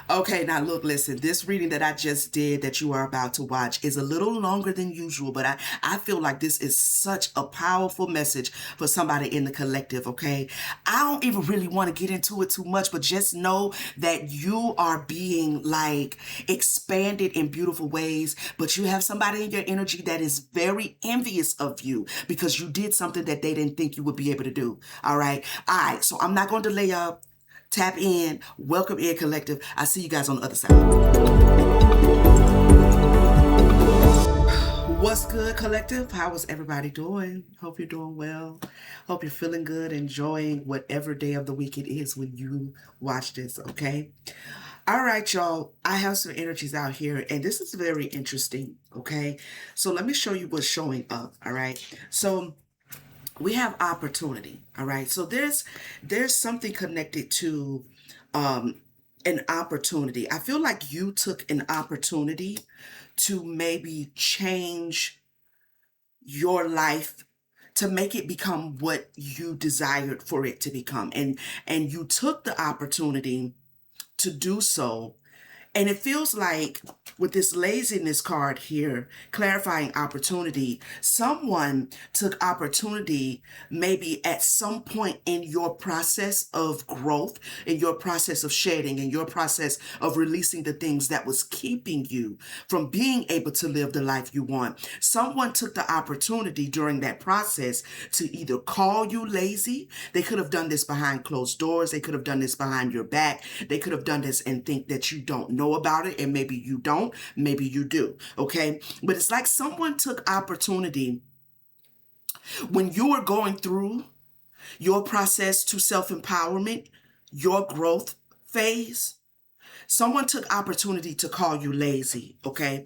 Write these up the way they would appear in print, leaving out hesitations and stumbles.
Okay, now look, listen, this reading that I just did that you are about to watch is a little longer than usual, but I feel like this is such a powerful message for somebody in the collective, okay? I don't even really want to get into it too much, but just know that you are being like expanded in beautiful ways, but you have somebody in your energy that is very envious of you because you did something that they didn't think you would be able to do, all right? All right, so I'm not going to delay y'all. Tap in. Welcome in, collective. I see you guys on the other side. What's good, collective? How is everybody doing? Hope you're doing well. Hope you're feeling good, enjoying whatever day of the week it is when you watch this, okay? All right, y'all. I have some energies out here, and this is very interesting, okay? So let me show you what's showing up, all right? So we have opportunity, all right? So there's something connected to an opportunity. I feel like you took an opportunity to maybe change your life to make it become what you desired for it to become. And you took the opportunity to do so, and it feels like with this laziness card here, clarifying opportunity, someone took opportunity maybe at some point in your process of growth, in your process of shedding, in your process of releasing the things that was keeping you from being able to live the life you want. Someone took the opportunity during that process to either call you lazy. They could have done this behind closed doors. They could have done this behind your back. They could have done this and think that you don't know about it. And maybe you don't, maybe you do. Okay. But it's like someone took opportunity when you were going through your process to self-empowerment, your growth phase. Someone took opportunity to call you lazy. Okay.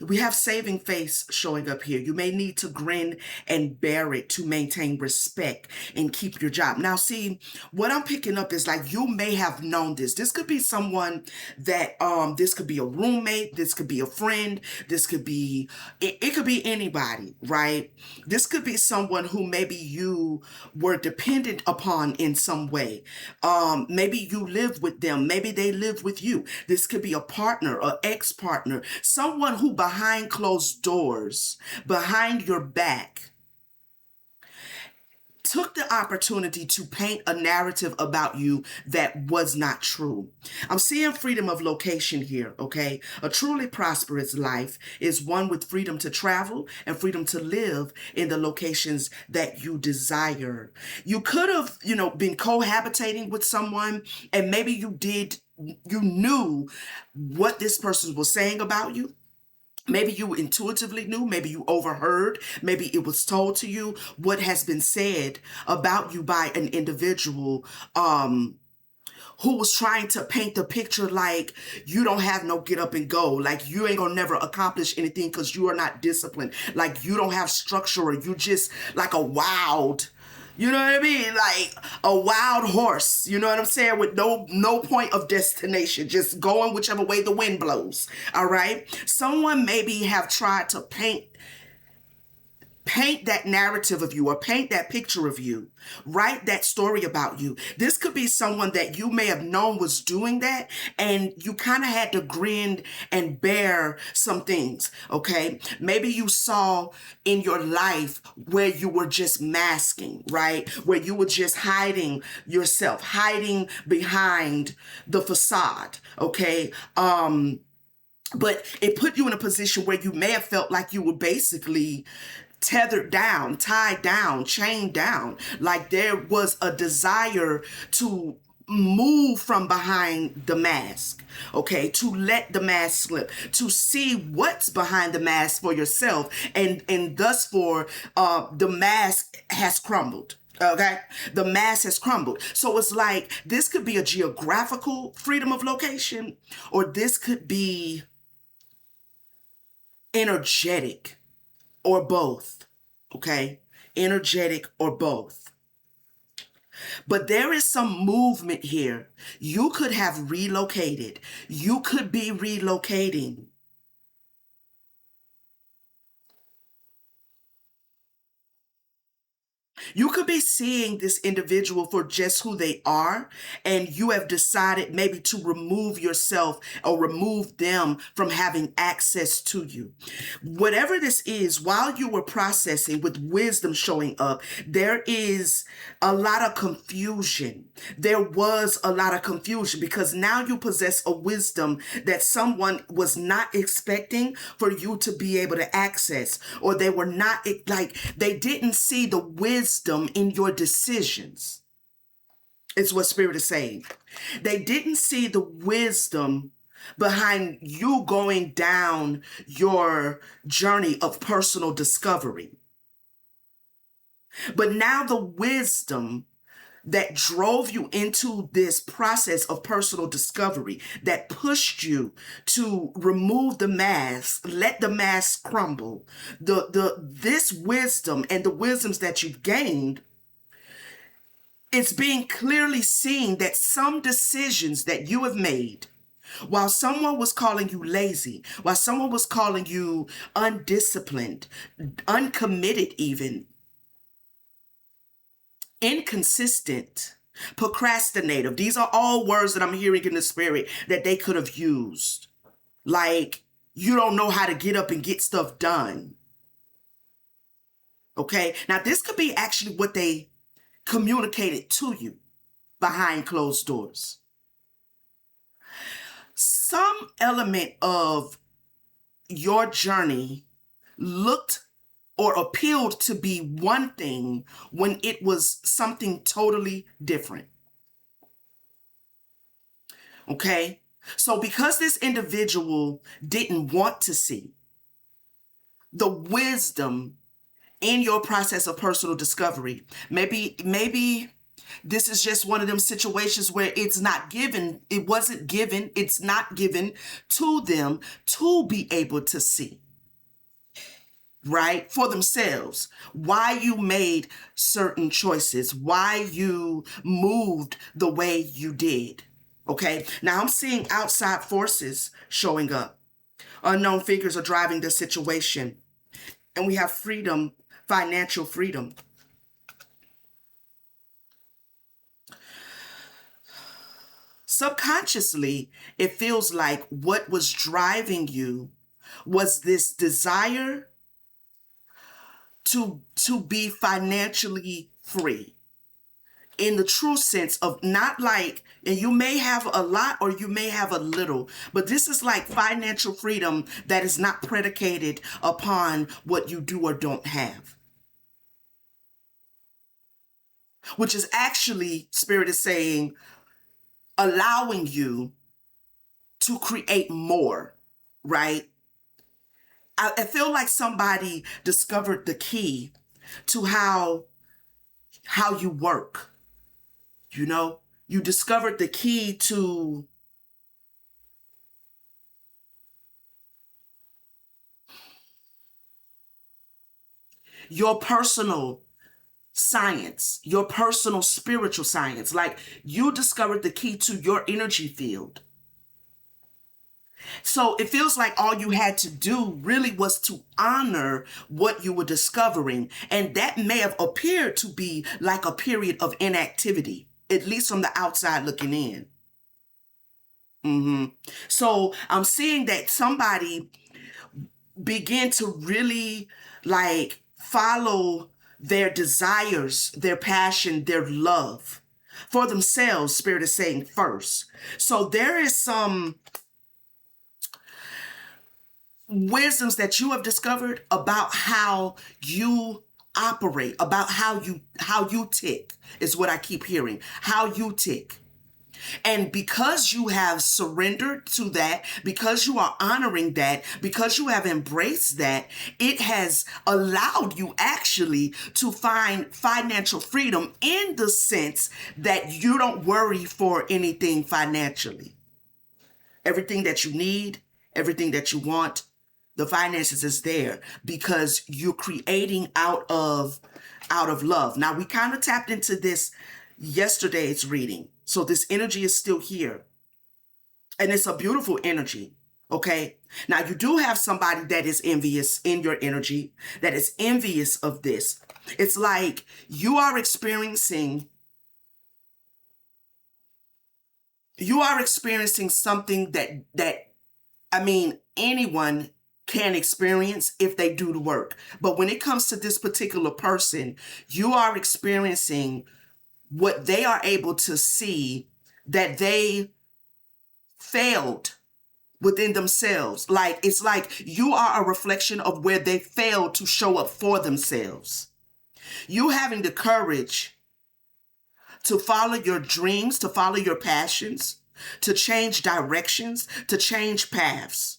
We have saving face showing up here. You may need to grin and bear it to maintain respect and keep your job. Now, see, what I'm picking up is like you may have known this. This could be someone that this could be a roommate, this could be a friend, this could be it could be anybody, right? This could be someone who maybe you were dependent upon in some way. Maybe you live with them, maybe they live with you. This could be a partner, an ex-partner, someone who behind closed doors, behind your back, took the opportunity to paint a narrative about you that was not true. I'm seeing freedom of location here, okay? A truly prosperous life is one with freedom to travel and freedom to live in the locations that you desire. You could have, been cohabitating with someone, and maybe you knew what this person was saying about you. Maybe you intuitively knew, maybe you overheard, maybe it was told to you what has been said about you by an individual who was trying to paint the picture like you don't have no get up and go, like you ain't gonna never accomplish anything because you are not disciplined, like you don't have structure, or you just like a wild, you know what I mean? Like a wild horse, you know what I'm saying? With no point of destination, just going whichever way the wind blows. All right? Someone maybe have tried to paint that narrative of you, or paint that picture of you, write that story about you. This could be someone that you may have known was doing that, and you kind of had to grin and bear some things, okay? Maybe you saw in your life where you were just masking, right? Where you were just hiding yourself, hiding behind the facade, okay? But it put you in a position where you may have felt like you were basically tethered down, tied down, chained down. Like there was a desire to move from behind the mask, okay? To let the mask slip, to see what's behind the mask for yourself. And thus for the mask has crumbled. Okay, the mass has crumbled. So it's like this could be a geographical freedom of location, or this could be energetic, or both. Okay, energetic or both. But there is some movement here. You could have relocated. You could be relocating. You could be seeing this individual for just who they are, and you have decided maybe to remove yourself or remove them from having access to you. Whatever this is, while you were processing with wisdom showing up, there is a lot of confusion. There was a lot of confusion because now you possess a wisdom that someone was not expecting for you to be able to access, or they were not, like, they didn't see the wisdom in your decisions. It's what Spirit is saying. They didn't see the wisdom behind you going down your journey of personal discovery. But now the wisdom that drove you into this process of personal discovery, that pushed you to remove the mask, let the mask crumble, this wisdom and the wisdoms that you've gained, it's being clearly seen that some decisions that you have made, while someone was calling you lazy, while someone was calling you undisciplined, uncommitted even, inconsistent, procrastinative. These are all words that I'm hearing in the spirit that they could have used. Like, you don't know how to get up and get stuff done. Okay? Now, this could be actually what they communicated to you behind closed doors. Some element of your journey looked or appealed to be one thing when it was something totally different. Okay? So because this individual didn't want to see the wisdom in your process of personal discovery, maybe this is just one of them situations where it's not given, it's not given to them to be able to see, right, for themselves, why you made certain choices, why you moved the way you did. Okay, now I'm seeing outside forces showing up. Unknown figures are driving the situation. And we have freedom, financial freedom. Subconsciously, it feels like what was driving you was this desire to be financially free, in the true sense of not like, and you may have a lot or you may have a little, but this is like financial freedom that is not predicated upon what you do or don't have, which is actually, Spirit is saying, allowing you to create more, right? I feel like somebody discovered the key to how you work. You know, you discovered the key to your personal science, your personal spiritual science. Like, you discovered the key to your energy field. So it feels like all you had to do really was to honor what you were discovering. And that may have appeared to be like a period of inactivity, at least from the outside looking in. So I'm seeing that somebody began to really like follow their desires, their passion, their love for themselves, Spirit is saying first. So there is some wisdoms that you have discovered about how you operate, about how you tick, is what I keep hearing, how you tick. And because you have surrendered to that, because you are honoring that, because you have embraced that, it has allowed you actually to find financial freedom, in the sense that you don't worry for anything financially. Everything that you need, everything that you want, the finances is there because you're creating out of love. Now, we kind of tapped into this yesterday's reading. So this energy is still here. And it's a beautiful energy. Okay. Now you do have somebody that is envious in your energy, that is envious of this. It's like you are experiencing something that I mean anyone can experience if they do the work. But when it comes to this particular person, you are experiencing what they are able to see that they failed within themselves. Like it's like you are a reflection of where they failed to show up for themselves. You having the courage to follow your dreams, to follow your passions, to change directions, to change paths,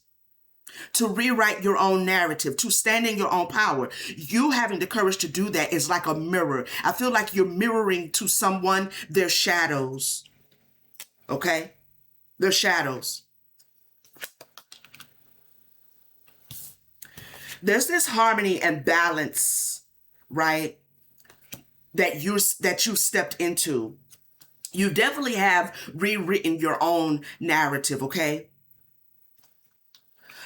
to rewrite your own narrative, to stand in your own power. You having the courage to do that is like a mirror. I feel like you're mirroring to someone their shadows. Okay? Their shadows. There's this harmony and balance, right? That you stepped into. You definitely have rewritten your own narrative, okay?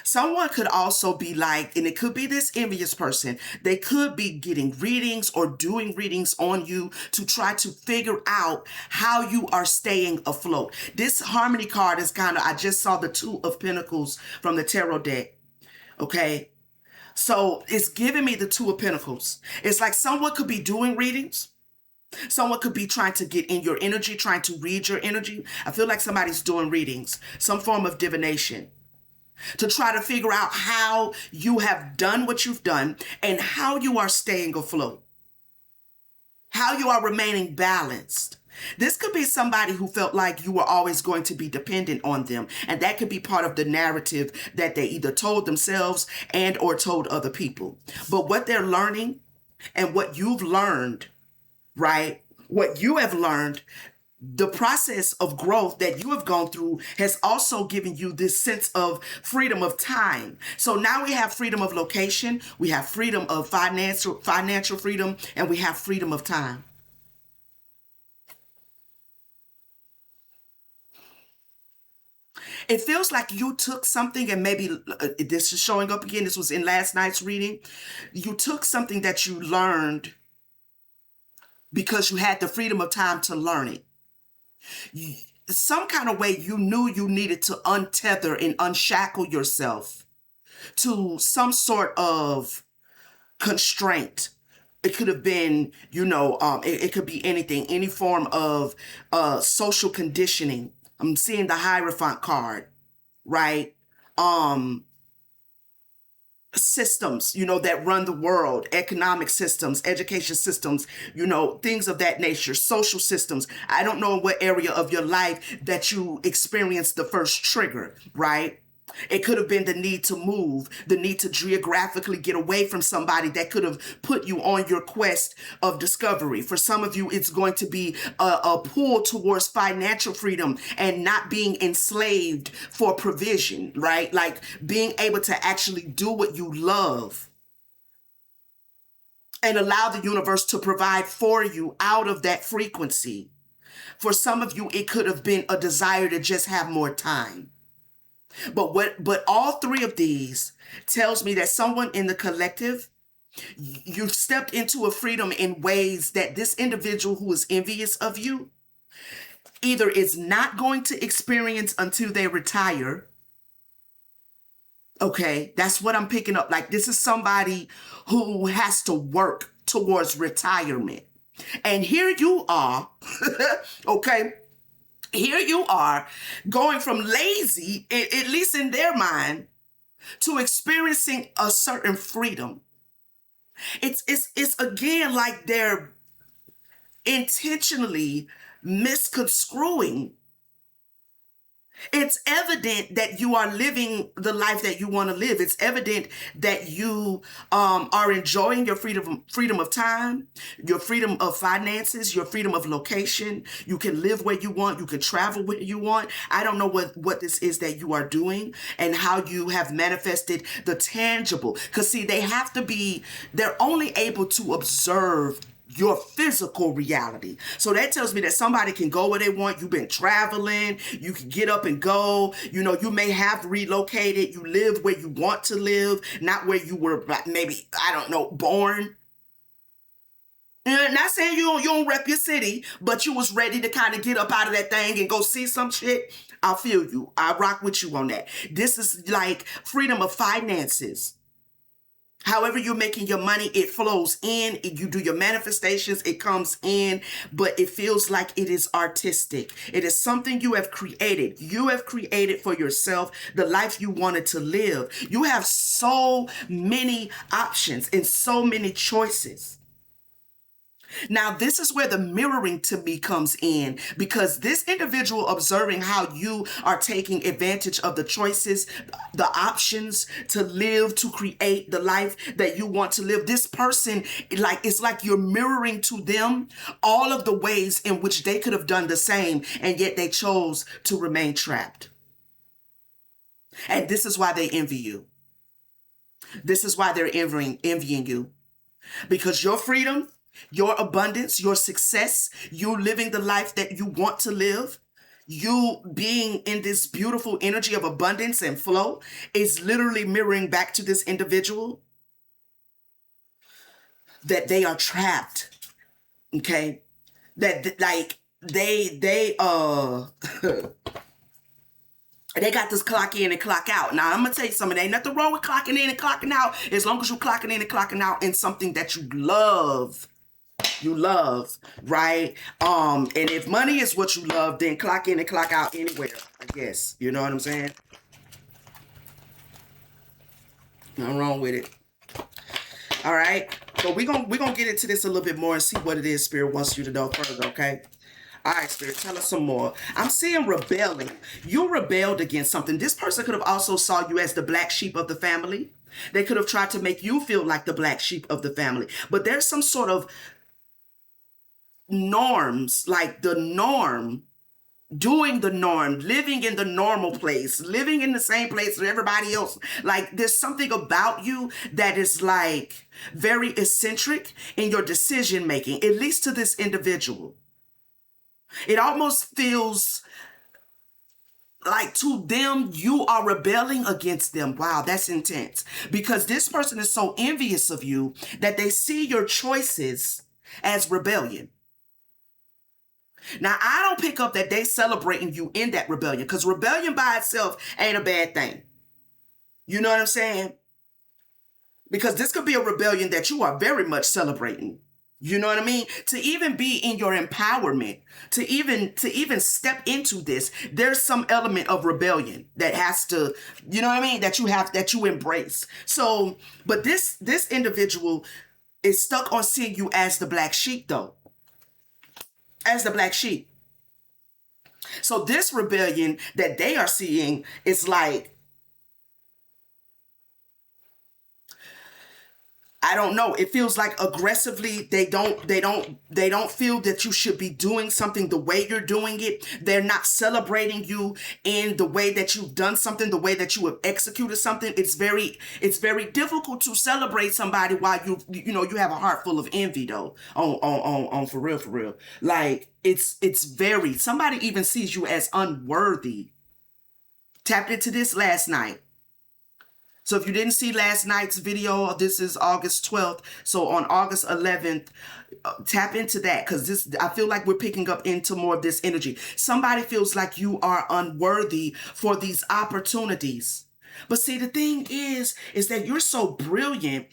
Someone could also be like, and it could be this envious person, they could be getting readings or doing readings on you to try to figure out how you are staying afloat. This harmony card is kind of, I just saw the Two of Pentacles from the tarot deck, okay? So it's giving me the Two of Pentacles. It's like someone could be doing readings. Someone could be trying to get in your energy, trying to read your energy. I feel like somebody's doing readings, some form of divination, to try to figure out how you have done what you've done and how you are staying afloat, how you are remaining balanced. This could be somebody who felt like you were always going to be dependent on them. And that could be part of the narrative that they either told themselves and or told other people. But what they're learning and what you've learned, right? What you have learned, the process of growth that you have gone through has also given you this sense of freedom of time. So now we have freedom of location, we have freedom of financial freedom, and we have freedom of time. It feels like you took something, and maybe this is showing up again. This was in last night's reading. You took something that you learned because you had the freedom of time to learn it. Some kind of way you knew you needed to untether and unshackle yourself to some sort of constraint. It could have been, it could be anything, any form of social conditioning. I'm seeing the Hierophant card, right? Systems, that run the world, economic systems, education systems, things of that nature, social systems. I don't know what area of your life that you experienced the first trigger, right? It could have been the need to move, the need to geographically get away from somebody that could have put you on your quest of discovery. For some of you, it's going to be a pull towards financial freedom and not being enslaved for provision, right? Like being able to actually do what you love and allow the universe to provide for you out of that frequency. For some of you, it could have been a desire to just have more time. But all three of these tells me that someone in the collective, you've stepped into a freedom in ways that this individual who is envious of you either is not going to experience until they retire. Okay, that's what I'm picking up. Like this is somebody who has to work towards retirement. And here you are, okay? Here you are going from lazy, at least in their mind, to experiencing a certain freedom. It's again like they're intentionally misconstruing. It's evident that you are living the life that you want to live. It's evident that you are enjoying your freedom of time, your freedom of finances, your freedom of location. You can live where you want. You can travel where you want. I don't know what this is that you are doing and how you have manifested the tangible. Because see, they're only able to observe your physical reality. So that tells me that somebody can go where they want. You've been traveling, you can get up and go. You may have relocated. You live where you want to live, not where you were maybe, I don't know, born. Not saying you don't rep your city, but you was ready to kind of get up out of that thing and go see some shit. I feel you. I rock with you on that. This is like freedom of finances. However you're making your money, it flows in. You do your manifestations, it comes in, but it feels like it is artistic. It is something you have created. You have created for yourself the life you wanted to live. You have so many options and so many choices. Now, this is where the mirroring to me comes in, because this individual observing how you are taking advantage of the choices, the options to live, to create the life that you want to live. This person, it's like you're mirroring to them all of the ways in which they could have done the same, and yet they chose to remain trapped. And this is why they envy you. This is why they're envying you, because your freedom, your abundance, your success, you living the life that you want to live, you being in this beautiful energy of abundance and flow is literally mirroring back to this individual that they are trapped. Okay? That like they they got this clock in and clock out. Now, I'm going to tell you something. There ain't nothing wrong with clocking in and clocking out as long as you're clocking in and clocking out in something that you love. You love, right? And if money is what you love, then clock in and clock out anywhere, I guess. You know what I'm saying? Nothing wrong with it. All right. So we're gonna get into this a little bit more and see what it is Spirit wants you to know further, okay? All right, Spirit, tell us some more. I'm seeing rebelling. You rebelled against something. This person could have also saw you as the black sheep of the family. They could have tried to make you feel like the black sheep of the family. But there's some sort of norms, like the norm, doing the norm, living in the normal place, living in the same place as everybody else. Like there's something about you that is like very eccentric in your decision making, at least to this individual. It almost feels like to them, you are rebelling against them. Wow, that's intense. Because this person is so envious of you that they see your choices as rebellion. Now, I don't pick up that they celebrating you in that rebellion, because rebellion by itself ain't a bad thing. You know what I'm saying? Because this could be a rebellion that you are very much celebrating. You know what I mean? To even be in your empowerment, to even step into this, there's some element of rebellion that has to, you know what I mean, that you embrace. So, but this individual is stuck on seeing you as the black sheep, though. As the black sheep. So this rebellion that they are seeing is like, I don't know. It feels like aggressively they don't feel that you should be doing something the way you're doing it. They're not celebrating you in the way that you've done something, the way that you have executed something. It's very difficult to celebrate somebody while you have a heart full of envy though. On for real. Like it's very, somebody even sees you as unworthy. Tapped into this last night. So if you didn't see last night's video, this is August 12th. So on August 11th, tap into that, because I feel like we're picking up into more of this energy. Somebody feels like you are unworthy for these opportunities. But see, the thing is that you're so brilliant.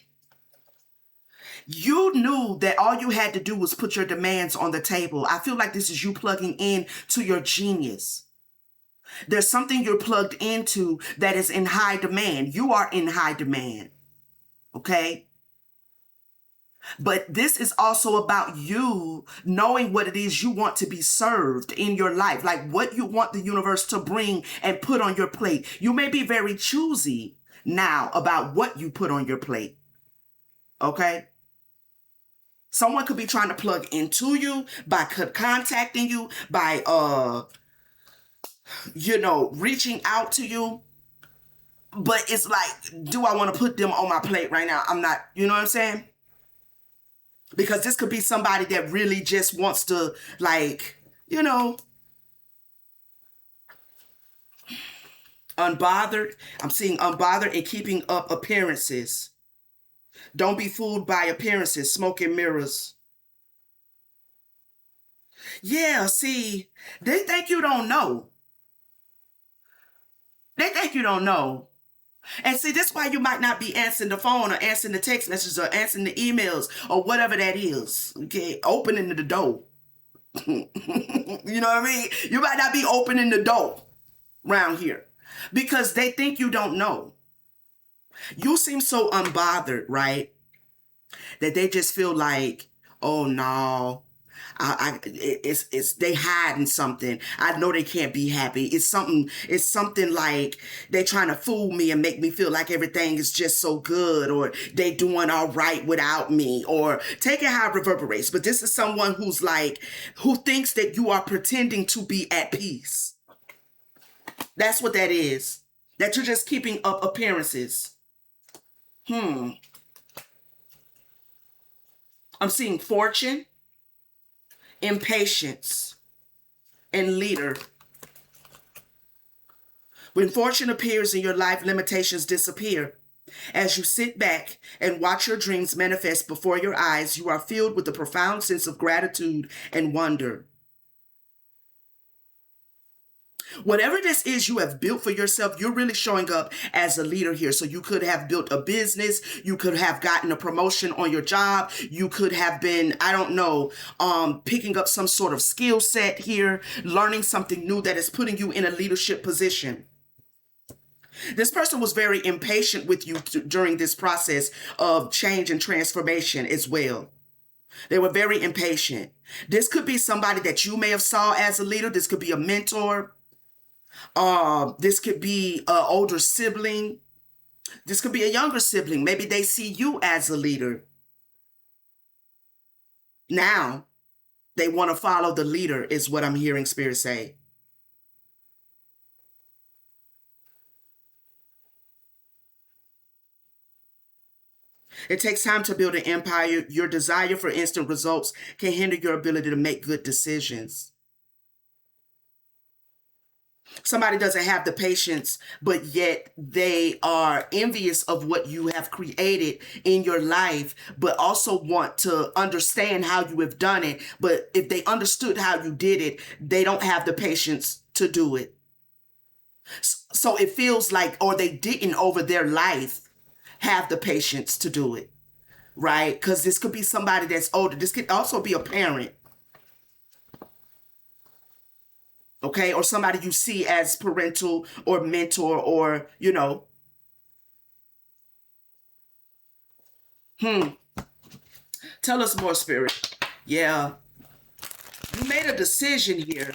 You knew that all you had to do was put your demands on the table. I feel like this is you plugging in to your genius. There's something you're plugged into that is in high demand. You are in high demand. Okay? But this is also about you knowing what it is you want to be served in your life, like what you want the universe to bring and put on your plate. You may be very choosy now about what you put on your plate. Okay? Someone could be trying to plug into you by contacting you, by reaching out to you. But it's like, do I want to put them on my plate right now? I'm not, you know what I'm saying? Because this could be somebody that really just wants to, like, you know, unbothered. I'm seeing unbothered and keeping up appearances. Don't be fooled by appearances, smoke and mirrors. Yeah, see, they think you don't know. They think you don't know. And see, that's why you might not be answering the phone or answering the text messages or answering the emails or whatever that is. Okay, opening the door. You know what I mean? You might not be opening the door around here because they think you don't know. You seem so unbothered, right? That they just feel like, oh no, it's they hiding something. I know they can't be happy. It's something like they trying to fool me and make me feel like everything is just so good, or they doing all right without me, or take it how it reverberates. But this is someone who's like, who thinks that you are pretending to be at peace. That's what that is. That you're just keeping up appearances. I'm seeing fortune, impatience, and leader. When fortune appears in your life, limitations disappear. As you sit back and watch your dreams manifest before your eyes, you are filled with a profound sense of gratitude and wonder. Whatever this is you have built for yourself, you're really showing up as a leader here. So you could have built a business. You could have gotten a promotion on your job. You could have been, I don't know, picking up some sort of skill set here, learning something new that is putting you in a leadership position. This person was very impatient with you during this process of change and transformation as well. They were very impatient. This could be somebody that you may have saw as a leader. This could be a mentor. This could be an older sibling. This could be a younger sibling. Maybe they see you as a leader. Now they want to follow the leader, is what I'm hearing Spirit say. It takes time to build an empire. Your desire for instant results can hinder your ability to make good decisions. Somebody doesn't have the patience, but yet they are envious of what you have created in your life, but also want to understand how you have done it. But if they understood how you did it, they don't have the patience to do it. So it feels like, or they didn't over their life have the patience to do it, right? Because this could be somebody that's older. This could also be a parent. Okay, or somebody you see as parental or mentor, or, you know. Tell us more, Spirit. Yeah. You made a decision here.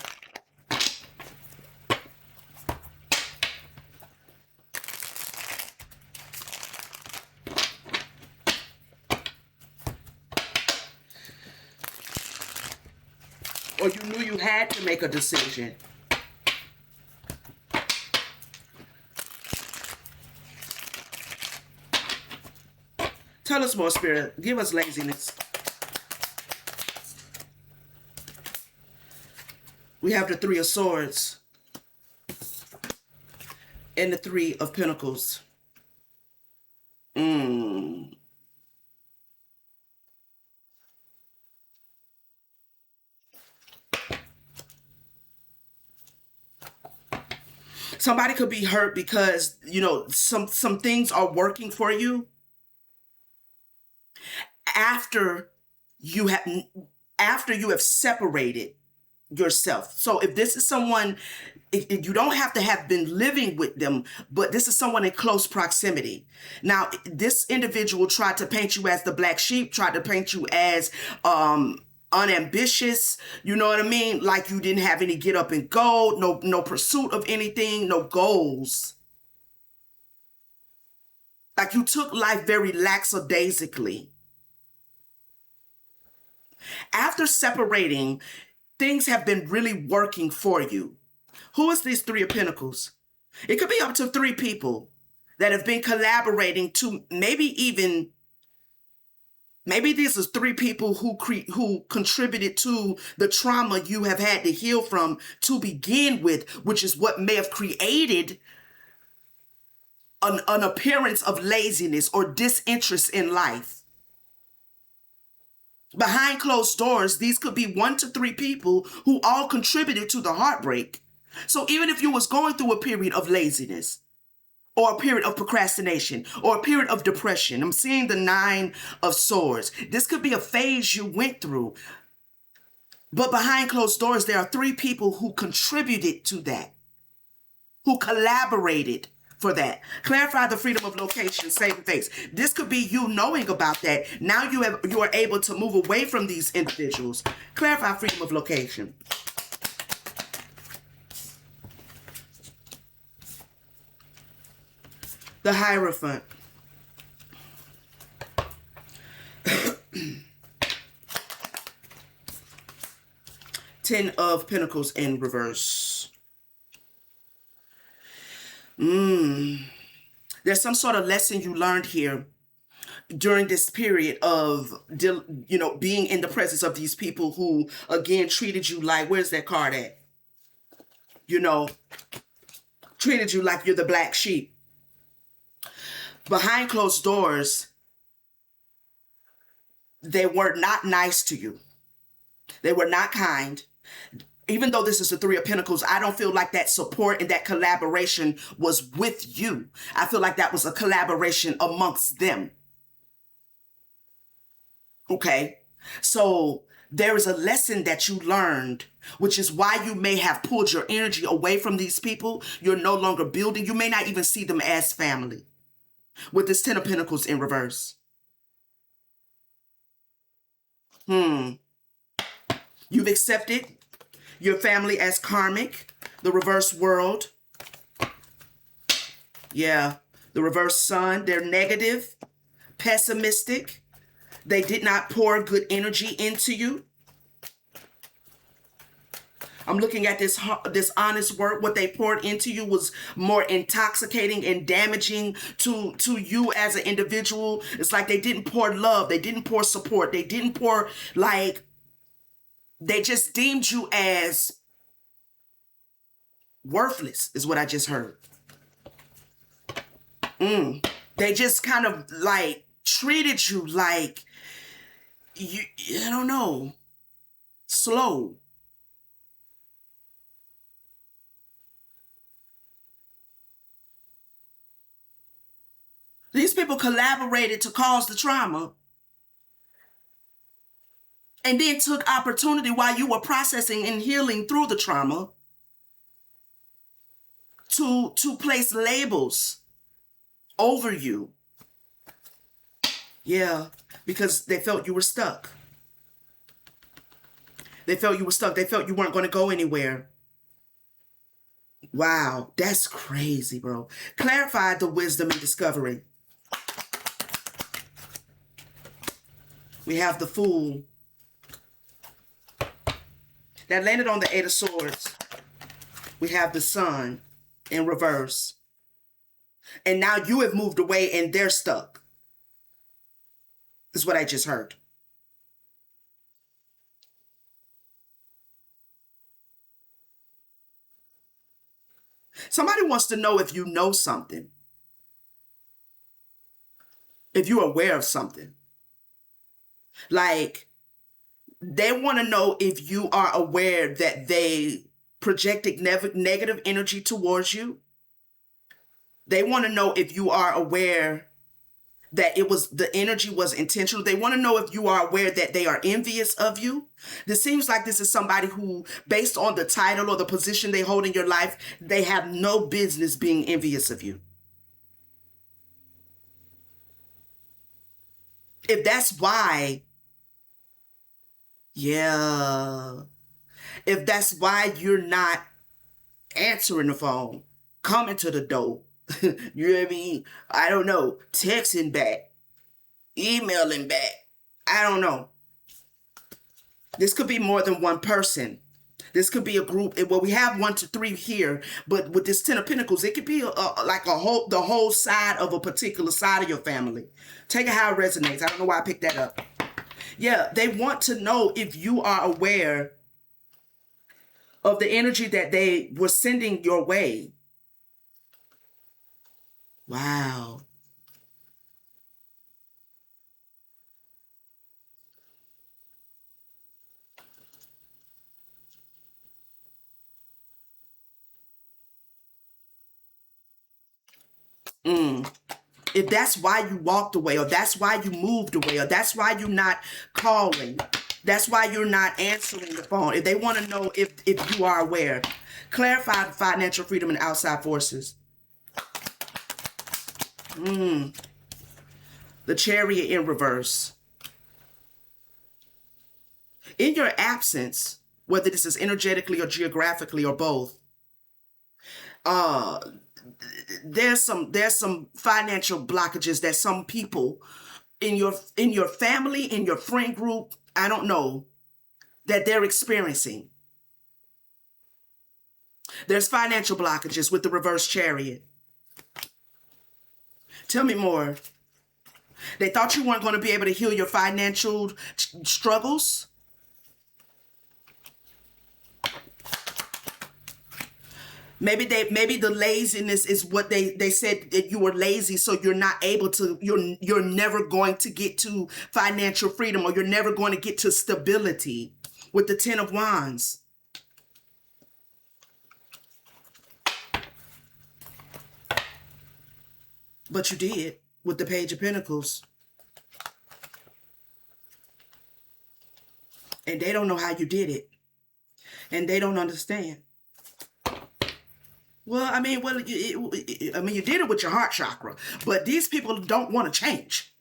Or you knew you had to make a decision. Tell us more, Spirit. Give us laziness. We have the Three of Swords and the Three of Pentacles. Somebody could be hurt because, you know, some things are working for you after you have separated yourself. So if this is someone, if you don't have to have been living with them, but this is someone in close proximity. Now, this individual tried to paint you as the black sheep, tried to paint you as unambitious, you know what I mean? Like you didn't have any get up and go, no pursuit of anything, no goals. Like you took life very lackadaisically. After separating, things have been really working for you. Who is these Three of Pentacles? It could be up to 3 people that have been collaborating to maybe even Maybe these are three people who contributed to the trauma you have had to heal from to begin with, which is what may have created an appearance of laziness or disinterest in life. Behind closed doors, these could be 1 to 3 people who all contributed to the heartbreak. So even if you was going through a period of laziness or a period of procrastination or a period of depression, I'm seeing the 9 of Swords. This could be a phase you went through. But behind closed doors, there are 3 people who contributed to that, who collaborated for that. Clarify the freedom of location, saving face. This could be you knowing about that. Now you are able to move away from these individuals. Clarify freedom of location. The Hierophant. Ten of Pentacles in reverse. There's some sort of lesson you learned here during this period of, being in the presence of these people who, again, treated you like, where's that card at? Treated you like you're the black sheep. Behind closed doors, they were not nice to you. They were not kind. Even though this is the 3 of Pentacles, I don't feel like that support and that collaboration was with you. I feel like that was a collaboration amongst them. Okay? So there is a lesson that you learned, which is why you may have pulled your energy away from these people. You're no longer building. You may not even see them as family. With this 10 of Pentacles in reverse. You've accepted your family as karmic, the reverse world. Yeah, the reverse sun. They're negative, pessimistic. They did not pour good energy into you. I'm looking at this honest work. What they poured into you was more intoxicating and damaging to you as an individual. It's like they didn't pour love. They didn't pour support. They didn't pour, they just deemed you as worthless, is what I just heard. They just kind of treated you like, I don't know, slow. These people collaborated to cause the trauma and then took opportunity while you were processing and healing through the trauma to place labels over you. Yeah, because they felt you were stuck. They felt you were stuck. They felt you weren't going to go anywhere. Wow, that's crazy, bro. Clarify the wisdom and discovery. We have the Fool. That landed on the 8 of Swords. We have the Sun in reverse. And now you have moved away and they're stuck. This is what I just heard. Somebody wants to know if you know something. If you're aware of something. They want to know if you are aware that they projected negative energy towards you. They want to know if you are aware that the energy was intentional. They want to know if you are aware that they are envious of you. This seems like this is somebody who, based on the title or the position they hold in your life, they have no business being envious of you. If that's why, if that's why you're not answering the phone, coming to the door, you know what I mean? I don't know, texting back, emailing back, I don't know. This could be more than one person. This could be a group. Well, we have 1 to 3 here, but with this 10 of Pentacles, it could be the whole side of a particular side of your family. Take it how it resonates. I don't know why I picked that up. Yeah, they want to know if you are aware of the energy that they were sending your way. Wow. Mm. If that's why you walked away, or that's why you moved away, or that's why you're not calling, that's why you're not answering the phone. If they want to know if you are aware, clarify financial freedom and outside forces. Mm. The Chariot in reverse. In your absence, whether this is energetically or geographically or both, uh there's some financial blockages that some people in your family, in your friend group, I don't know, that they're experiencing. There's financial blockages with the reverse Chariot. Tell me more. They thought you weren't going to be able to heal your financial struggles. Maybe the laziness is what they said, that you were lazy, so you're not able to, you're never going to get to financial freedom, or you're never going to get to stability with the Ten of Wands. But you did with the Page of Pentacles. And they don't know how you did it. And they don't understand. Well, I mean, you did it with your heart chakra, but these people don't want to change.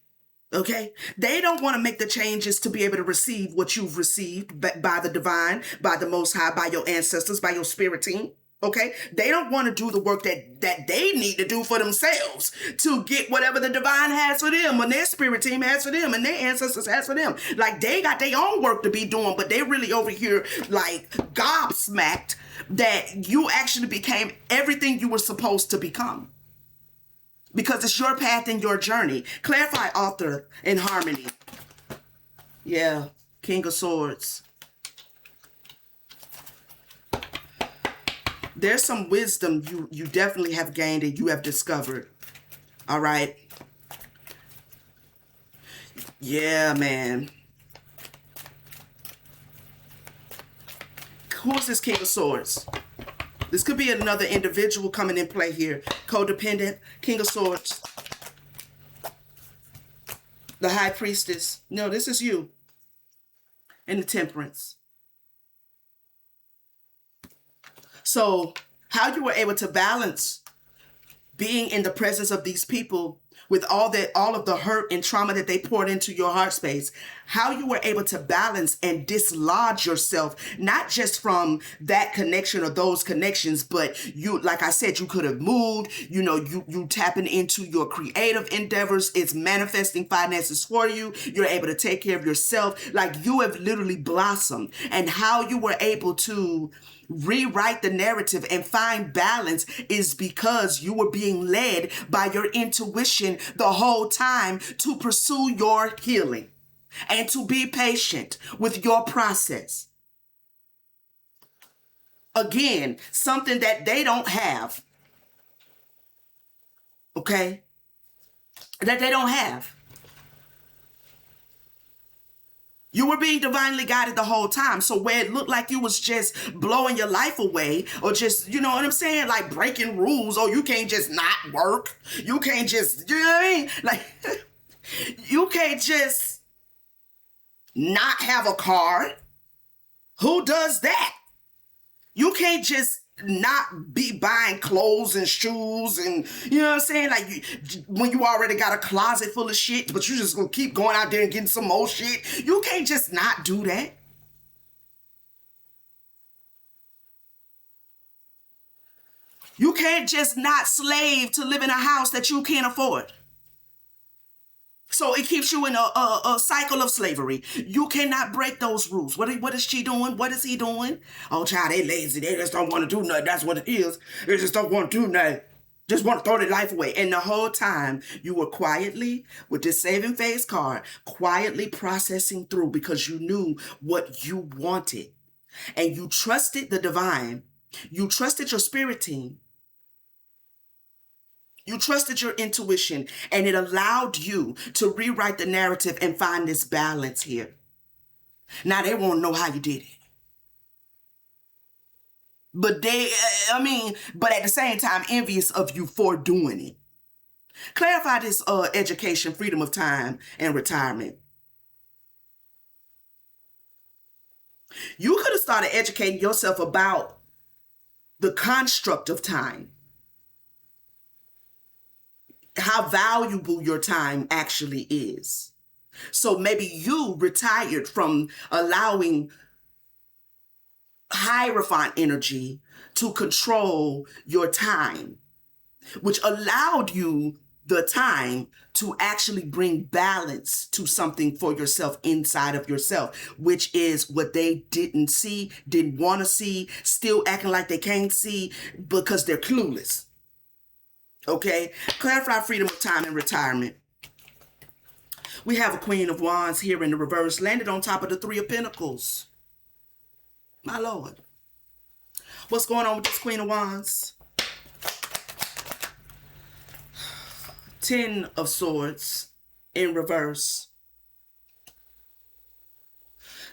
Okay? They don't want to make the changes to be able to receive what you've received by the divine, by the Most High, by your ancestors, by your spirit team. Okay? They don't want to do the work that they need to do for themselves to get whatever the divine has for them, and their spirit team has for them, and their ancestors has for them. Like, they got their own work to be doing, but they really over here like gobsmacked that you actually became everything you were supposed to become. Because it's your path and your journey. Clarify author in harmony. Yeah, King of Swords. There's some wisdom you definitely have gained and you have discovered. All right. Yeah, man. Who is this King of Swords? This could be another individual coming in play here. Codependent, King of Swords. The High Priestess. No, this is you. And the Temperance. So, how you were able to balance being in the presence of these people with all of the hurt and trauma that they poured into your heart space, how you were able to balance and dislodge yourself, not just from that connection or those connections, but you, like I said, you could have moved, you tapping into your creative endeavors. It's manifesting finances for you. You're able to take care of yourself. Like, you have literally blossomed, and how you were able to rewrite the narrative and find balance is because you were being led by your intuition the whole time to pursue your healing and to be patient with your process. Again, something that they don't have. Okay? That they don't have. You were being divinely guided the whole time. So where it looked like you was just blowing your life away, or just, you know what I'm saying? Like breaking rules. Oh, you can't just not work. You can't just, you know what I mean? Like, you can't just not have a car. Who does that? You can't just not be buying clothes and shoes, and you know what I'm saying? Like, when you already got a closet full of shit, but you just gonna keep going out there and getting some more shit. You can't just not do that. You can't just not slave to live in a house that you can't afford. So it keeps you in a cycle of slavery. You cannot break those rules. What is she doing? What is he doing? Oh, child, they lazy. They just don't want to do nothing. That's what it is. They just don't want to do nothing. Just want to throw their life away. And the whole time you were quietly, with this saving phase card, quietly processing through because you knew what you wanted. And you trusted the divine. You trusted your spirit team. You trusted your intuition. And it allowed you to rewrite the narrative and find this balance here. Now they want to know how you did it. But but at the same time, envious of you for doing it. Clarify this education, freedom of time, and retirement. You could have started educating yourself about the construct of time, how valuable your time actually is. So maybe you retired from allowing Hierophant energy to control your time, which allowed you the time to actually bring balance to something for yourself inside of yourself, which is what they didn't see, didn't want to see, still acting like they can't see because they're clueless. Okay? Clarify freedom of time and retirement. We have a Queen of Wands here in the reverse, landed on top of the Three of Pentacles. My Lord. What's going on with this Queen of Wands? 10 of Swords in reverse.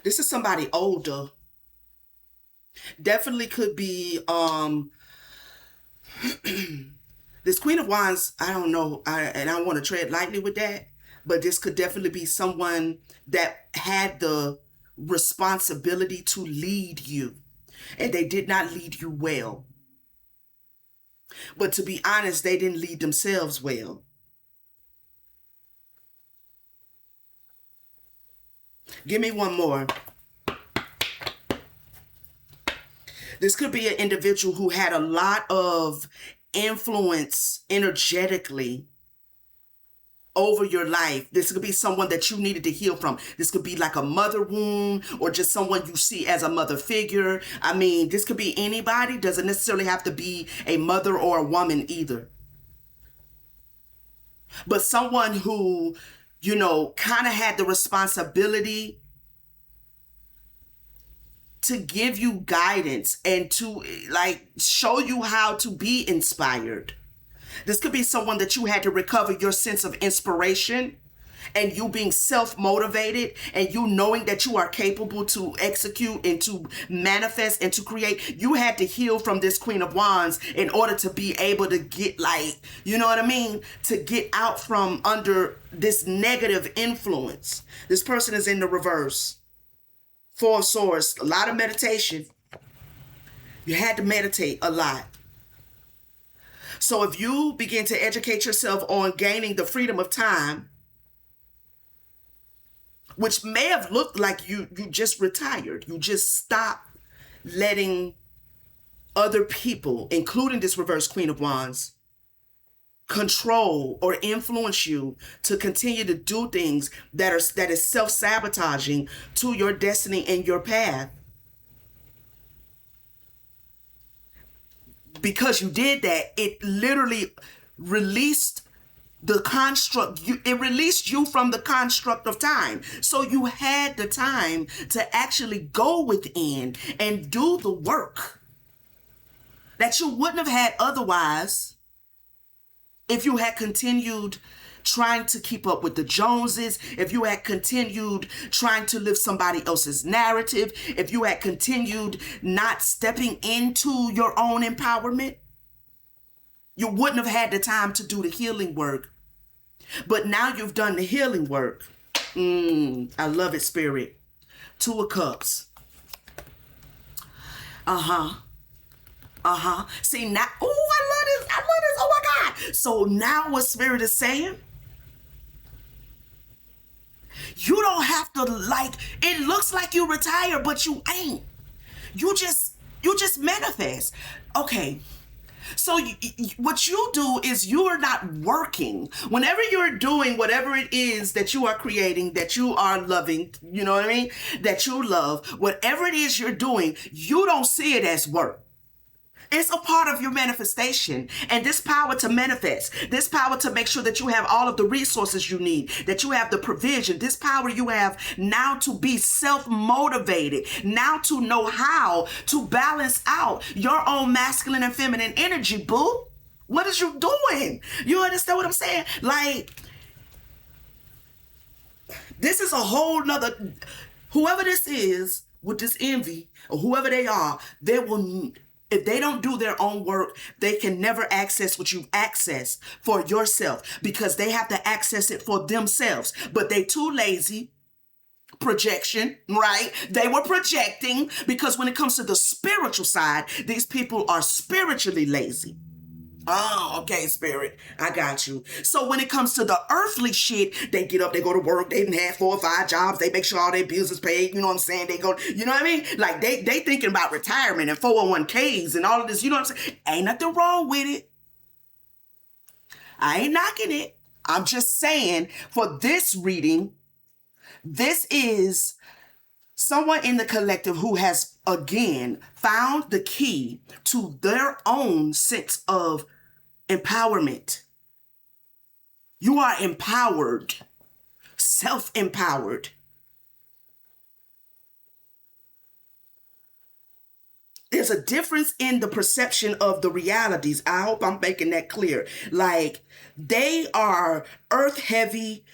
This is somebody older. Definitely could be, this Queen of Wands, I don't know, and I want to tread lightly with that, but this could definitely be someone that had the responsibility to lead you, and they did not lead you well. But to be honest, they didn't lead themselves well. Give me one more. This could be an individual who had a lot of influence energetically over your life. This could be someone that you needed to heal from. This could be like a mother wound or just someone you see as a mother figure. I mean, this could be anybody. Doesn't necessarily have to be a mother or a woman either. But someone who, kind of had the responsibility to give you guidance and to show you how to be inspired. This could be someone that you had to recover your sense of inspiration and you being self-motivated and you knowing that you are capable to execute and to manifest and to create. You had to heal from this Queen of Wands in order to be able to get to get out from under this negative influence. This person is in the reverse. Four of Swords, a lot of meditation. You had to meditate a lot. So if you begin to educate yourself on gaining the freedom of time, which may have looked like you just retired, you just stopped letting other people, including this reverse Queen of Wands, control or influence you to continue to do things that is self-sabotaging to your destiny and your path. Because you did that, it literally released the construct. It released you from the construct of time. So you had the time to actually go within and do the work that you wouldn't have had otherwise if you had continued trying to keep up with the Joneses, if you had continued trying to live somebody else's narrative, if you had continued not stepping into your own empowerment, you wouldn't have had the time to do the healing work. But now you've done the healing work. I love it, Spirit. Two of Cups. See, now, I love this. Oh my God. So now what Spirit is saying, you don't have to it looks like you retire, but you ain't. You just manifest. Okay. So what you do is you are not working. Whenever you're doing whatever it is that you are creating, that you are loving, you know what I mean? That you love, whatever it is you're doing, you don't see it as work. It's a part of your manifestation. And this power to manifest, this power to make sure that you have all of the resources you need, that you have the provision, this power you have now to be self-motivated, now to know how to balance out your own masculine and feminine energy, boo. What is you doing? You understand what I'm saying? Like, this is a whole nother, whoever this is with this envy or whoever they are, they will, if they don't do their own work, they can never access what you've accessed for yourself because they have to access it for themselves. But they too lazy. Projection, right? They were projecting because when it comes to the spiritual side, these people are spiritually lazy. Oh, okay, spirit. I got you. So when it comes to the earthly shit, they get up, they go to work, they didn't have 4 or 5 jobs, they make sure all their bills is paid, you know what I'm saying? They go, you know what I mean? Like they thinking about retirement and 401ks and all of this, you know what I'm saying? Ain't nothing wrong with it. I ain't knocking it. I'm just saying for this reading, this is someone in the collective who has again found the key to their own sense of empowerment. You are empowered, self-empowered. There's a difference in the perception of the realities. I hope I'm making that clear. Like, they are earth heavy,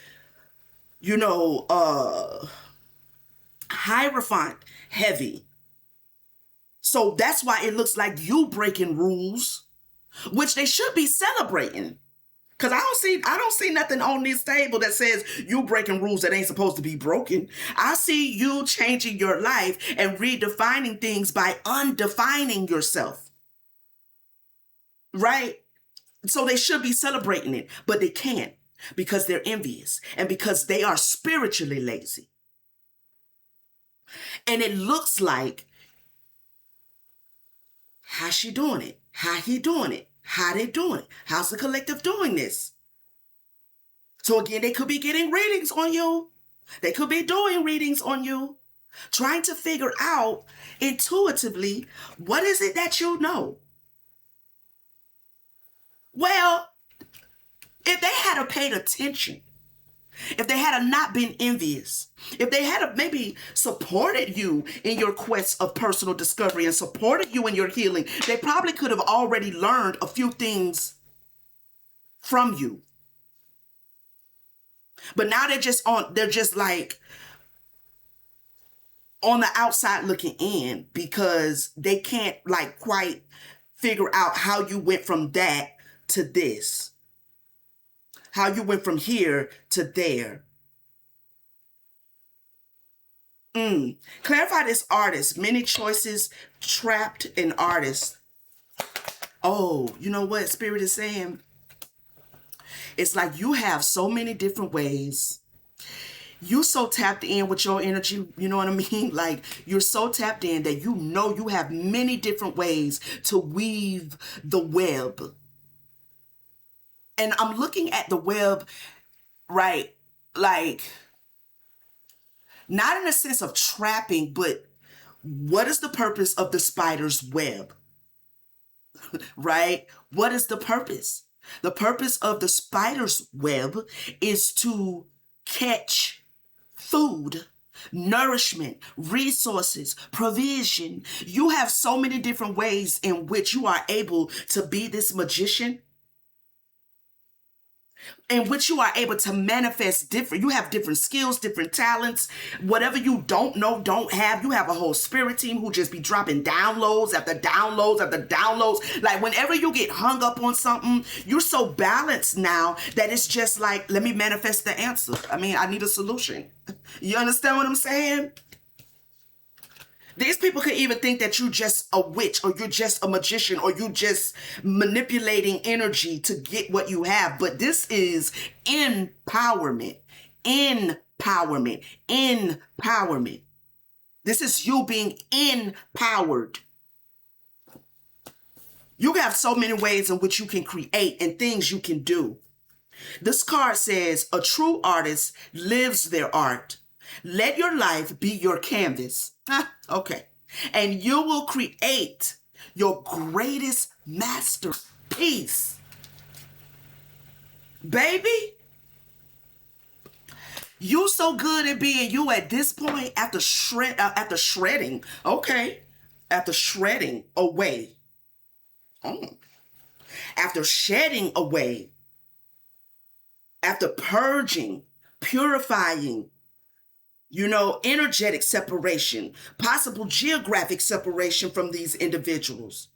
you know, Hierophant heavy. So that's why it looks like you breaking rules, which they should be celebrating. Cause I don't see nothing on this table that says you breaking rules that ain't supposed to be broken. I see you changing your life and redefining things by undefining yourself. Right? So they should be celebrating it, but they can't because they're envious and because they are spiritually lazy. And it looks like, how's she doing it? How he doing it? How they doing it? How's the collective doing this? So again, they could be getting readings on you. They could be doing readings on you, trying to figure out intuitively, what is it that you know? Well, if they had paid attention, if they had not been envious, if they had maybe supported you in your quest of personal discovery and supported you in your healing, they probably could have already learned a few things from you. But now they're just like on the outside looking in because they can't like quite figure out how you went from that to this. How you went from here to there. Clarify this artist. Many choices trapped in artists. Oh, you know what Spirit is saying? It's like you have so many different ways. You so tapped in with your energy, you know what I mean? Like you're so tapped in that you know you have many different ways to weave the web. And I'm looking at the web, right? Like, not in a sense of trapping, but what is the purpose of the spider's web? Right? What is the purpose? The purpose of the spider's web is to catch food, nourishment, resources, provision. You have so many different ways in which you are able to be this magician, in which you are able to manifest different. You have different skills, different talents. Whatever you don't know, don't have. You have a whole spirit team who just be dropping downloads after downloads after downloads. Like whenever you get hung up on something, you're so balanced now that it's just like, let me manifest the answer. I mean, I need a solution. You understand what I'm saying? These people could even think that you're just a witch or you're just a magician or you're just manipulating energy to get what you have. But this is empowerment, empowerment, empowerment. This is you being empowered. You have so many ways in which you can create and things you can do. This card says a true artist lives their art. Let your life be your canvas. Okay. And you will create Your greatest masterpiece. Baby, you so good at being you at this point after shredding. Okay. After shredding away. Oh. After shedding away. After purging, purifying, energetic separation, possible geographic separation from these individuals.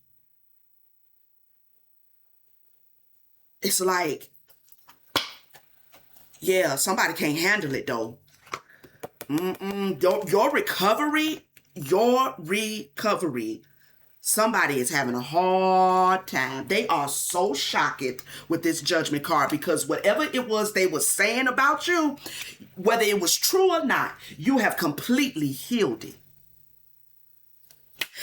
It's like, yeah, somebody can't handle it though. Your recovery, somebody is having a hard time. They are so shocked with this judgment card because whatever it was they were saying about you, whether it was true or not, you have completely healed it.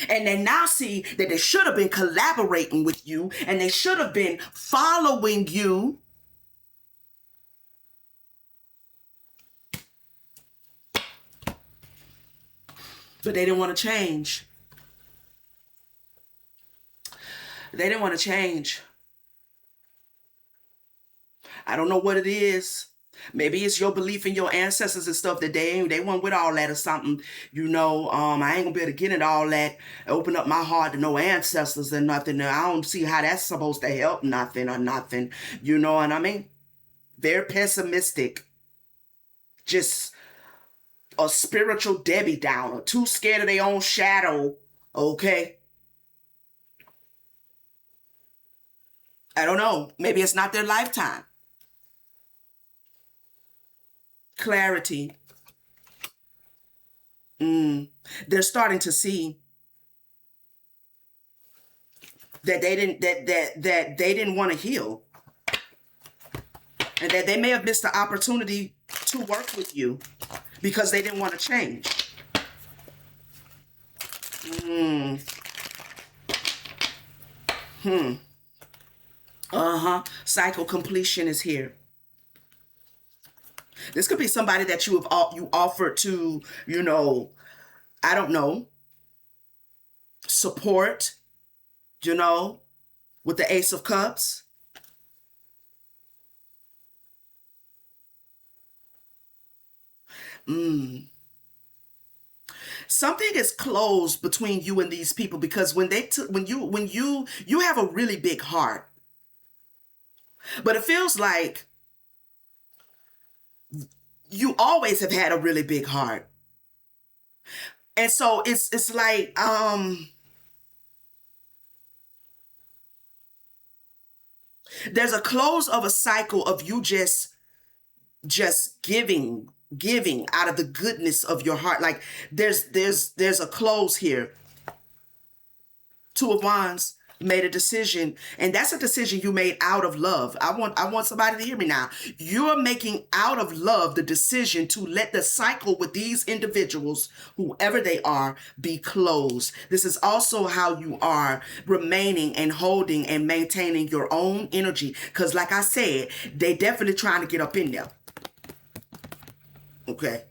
And they now see that they should have been collaborating with you and they should have been following you. But they didn't want to change. They didn't want to change. I don't know what it is. Maybe it's your belief in your ancestors and stuff that they weren't with all that or something. I ain't gonna be able to get into all that. Open up my heart to no ancestors and nothing. I don't see how that's supposed to help nothing or nothing. You know what I mean? Very pessimistic. Just a spiritual Debbie Downer. Too scared of their own shadow. Okay? I don't know. Maybe it's not their lifetime. Clarity. They're starting to see that they didn't want to heal, and that they may have missed the opportunity to work with you because they didn't want to change. Cycle completion is here. This could be somebody that you offered to, I don't know, support, with the Ace of Cups. Something is closed between you and these people because when you have a really big heart, but it feels like you always have had a really big heart. And so it's like, there's a close of a cycle of you just giving out of the goodness of your heart. Like there's a close here. Two of Wands made a decision, and that's a decision you made out of love. I want somebody to hear me now. You're making out of love the decision to let the cycle with these individuals, whoever they are, be closed. This is also how you are remaining and holding and maintaining your own energy, because like I said, they definitely trying to get up in there. Okay,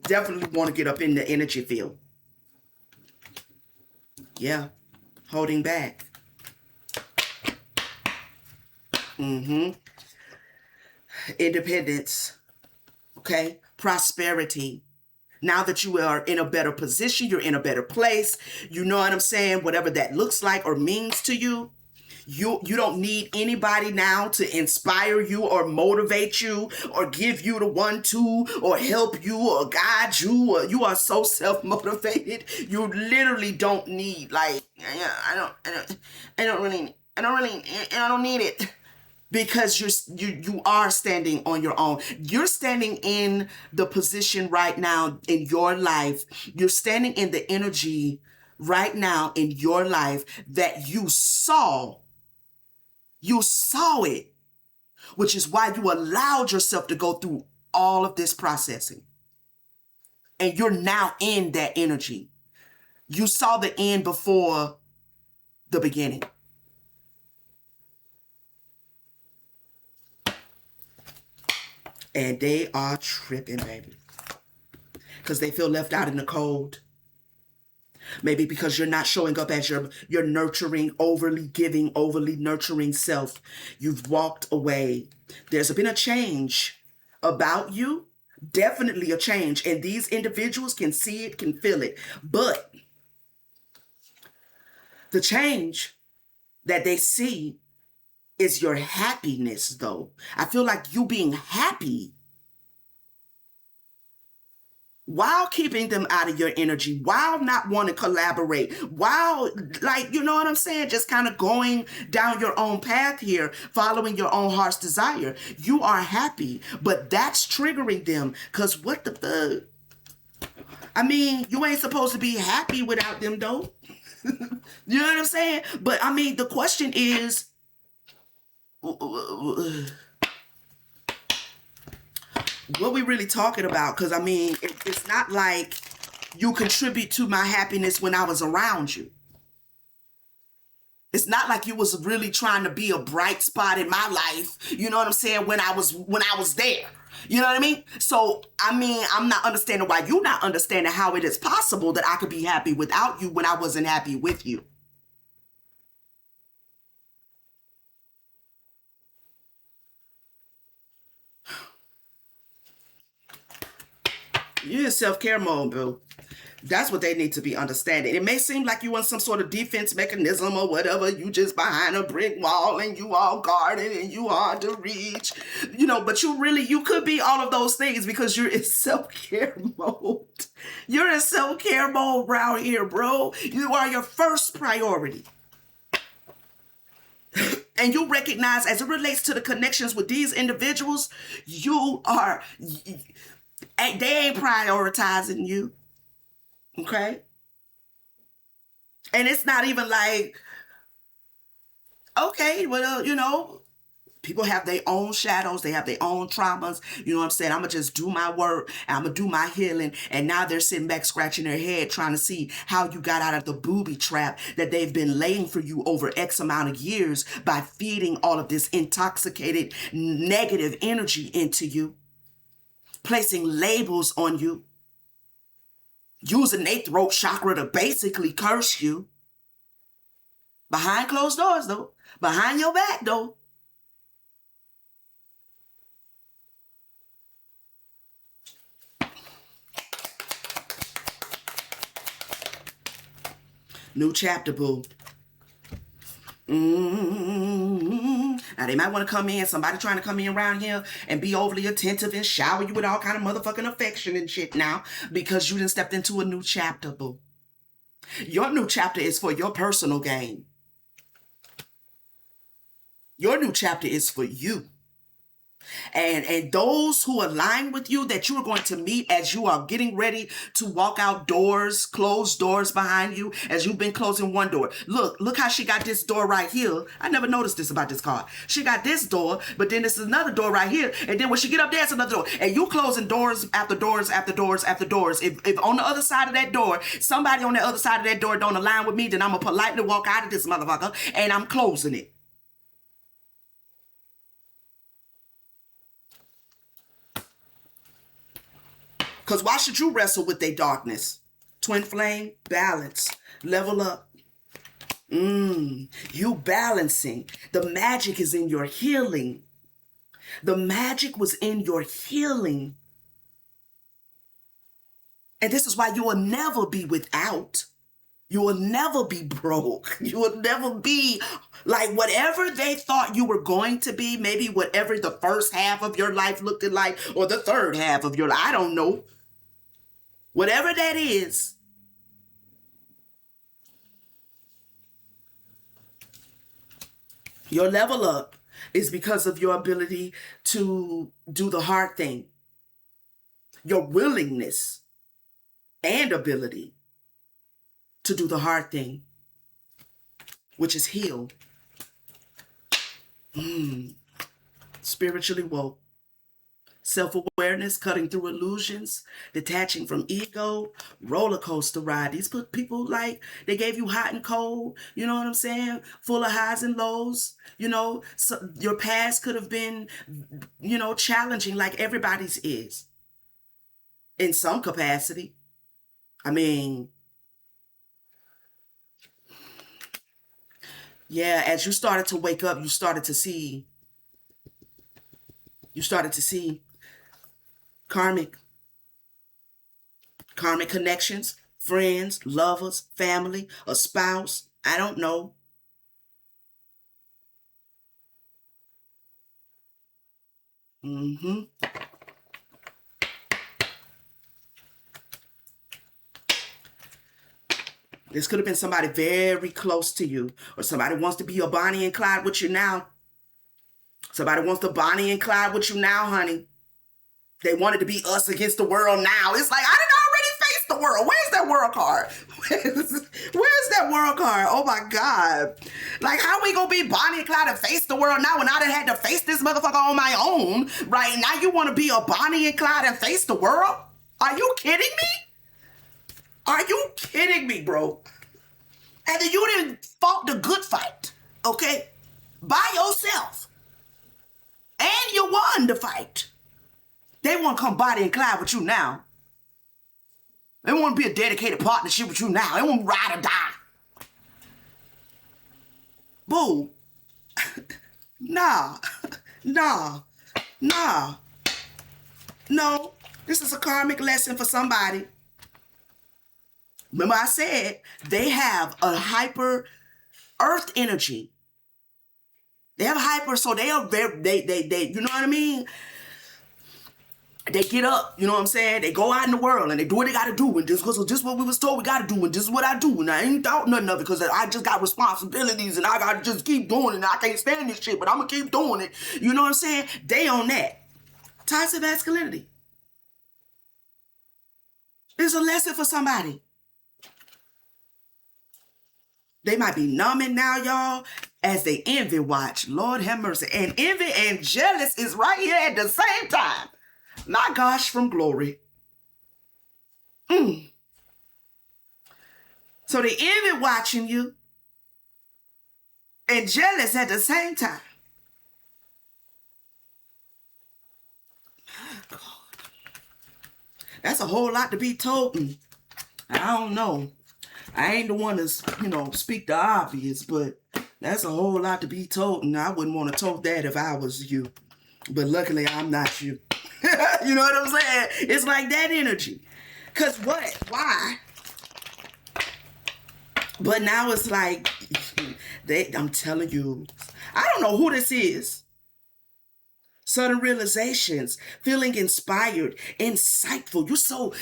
definitely want to get up in the energy field. Yeah, holding back. Independence. Okay, prosperity. Now that you are in a better position, you're in a better place. You know what I'm saying? Whatever that looks like or means to you. You don't need anybody now to inspire you or motivate you or give you the 1-2 or help you or guide you, or you are so self-motivated. You literally don't need, like, I don't need it, because you are standing on your own. You're standing in the position right now in your life. You're standing in the energy right now in your life that you saw. You saw it, which is why you allowed yourself to go through all of this processing. And you're now in that energy. You saw the end before the beginning. And they are tripping, baby. Because they feel left out in the cold. Maybe because you're not showing up as your nurturing, overly giving, overly nurturing self. You've walked away. There's been a change about you, definitely a change. And these individuals can see it, can feel it. But the change that they see is your happiness, though. I feel like you being happy while keeping them out of your energy, while not wanting to collaborate, while, like, you know what I'm saying? Just kind of going down your own path here, following your own heart's desire. You are happy, but that's triggering them. Because what the fuck? I mean, you ain't supposed to be happy without them, though. You know what I'm saying? But I mean, the question is, what we really talking about? Because I mean, it's not like you contribute to my happiness when I was around you. It's not like you was really trying to be a bright spot in my life. You know what I'm saying? When I was there. You know what I mean? So, I mean, I'm not understanding why you're not understanding how it is possible that I could be happy without you when I wasn't happy with you. You're in self-care mode, boo. That's what they need to be understanding. It may seem like you in some sort of defense mechanism or whatever. You just behind a brick wall and you all guarded and you hard to reach. You know, but you could be all of those things because you're in self-care mode. You're in self-care mode around here, bro. You are your first priority. And you recognize, as it relates to the connections with these individuals, they ain't prioritizing you. Okay? And it's not even like, okay, well, you know, people have their own shadows. They have their own traumas. You know what I'm saying? I'm going to just do my work. And I'm going to do my healing. And now they're sitting back scratching their head trying to see how you got out of the booby trap that they've been laying for you over X amount of years by feeding all of this intoxicated negative energy into you, placing labels on you, using their throat chakra to basically curse you. Behind closed doors, though. Behind your back, though. New chapter, boo. Now they might want to come in, somebody trying to come in around here and be overly attentive and shower you with all kind of motherfucking affection and shit now because you done stepped into a new chapter, boo. Your new chapter is for your personal gain. Your new chapter is for you. And those who align with you that you are going to meet as you are getting ready to walk out doors, close doors behind you as you've been closing one door. Look how she got this door right here. I never noticed this about this card. She got this door, but then this is another door right here. And then when she get up there, it's another door. And you closing doors after doors after doors after doors. If on the other side of that door, somebody on the other side of that door don't align with me, then I'm going to politely walk out of this motherfucker and I'm closing it. Because why should you wrestle with their darkness? Twin flame, balance, level up. You balancing. The magic is in your healing. The magic was in your healing. And this is why you will never be without. You will never be broke. You will never be like whatever they thought you were going to be, maybe whatever the first half of your life looked like, or the third half of your life. I don't know. Whatever that is, your level up is because of your ability to do the hard thing, your willingness and ability to do the hard thing, which is heal. Spiritually woke. Self-awareness, cutting through illusions, detaching from ego, roller coaster ride. These people, like, they gave you hot and cold, you know what I'm saying? Full of highs and lows, you know? So your past could have been, you know, challenging like everybody's is in some capacity. I mean, Yeah, as you started to wake up, you started to see karmic, karmic connections, friends, lovers, family, a spouse. I don't know. Mm-hmm. This could have been somebody very close to you, or somebody wants to be a Bonnie and Clyde with you now. Somebody wants to Bonnie and Clyde with you now, honey. They wanted to be us against the world now. It's like, I didn't already face the world. Where's that world card? Where's that world card? Oh my God. Like, how we gonna be Bonnie and Clyde and face the world now when I done had to face this motherfucker on my own? Right now you want to be a Bonnie and Clyde and face the world? Are you kidding me? Are you kidding me, bro? And then you didn't fought the good fight, okay? By yourself. And you won the fight. They want to come Bonnie and Clyde with you now. They want to be a dedicated partnership with you now. They want to ride or die. Boo. Nah. Nah. Nah. No. This is a karmic lesson for somebody. Remember I said they have a hyper earth energy. They have a hyper, so they are very, they, you know what I mean? They get up, you know what I'm saying? They go out in the world and they do what they got to do. And just because this is what we was told we got to do. And this is what I do. And I ain't thought nothing of it because I just got responsibilities and I got to just keep doing it. And I can't stand this shit, but I'm going to keep doing it. You know what I'm saying? They on that. Toxic masculinity. It's a lesson for somebody. They might be numbing now, y'all, as they envy watch. Lord have mercy. And envy and jealous is right here at the same time. My gosh, from glory. So they envy watching you and jealous at the same time. God. That's a whole lot to be told. I don't know. I ain't the one to, speak the obvious, but that's a whole lot to be told. And I wouldn't want to told that if I was you. But luckily, I'm not you. You know what I'm saying? It's like that energy. Because what? Why? But now it's like, I'm telling you, I don't know who this is. Sudden realizations, feeling inspired, insightful. You're so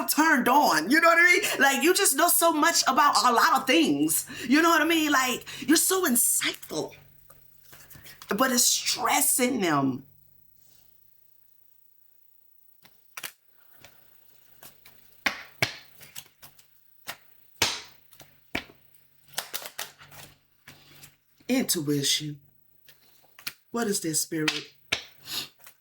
turned on. You know what I mean? Like, you just know so much about a lot of things. You know what I mean? Like, you're so insightful. But it's stressing them. Intuition. What is this, spirit?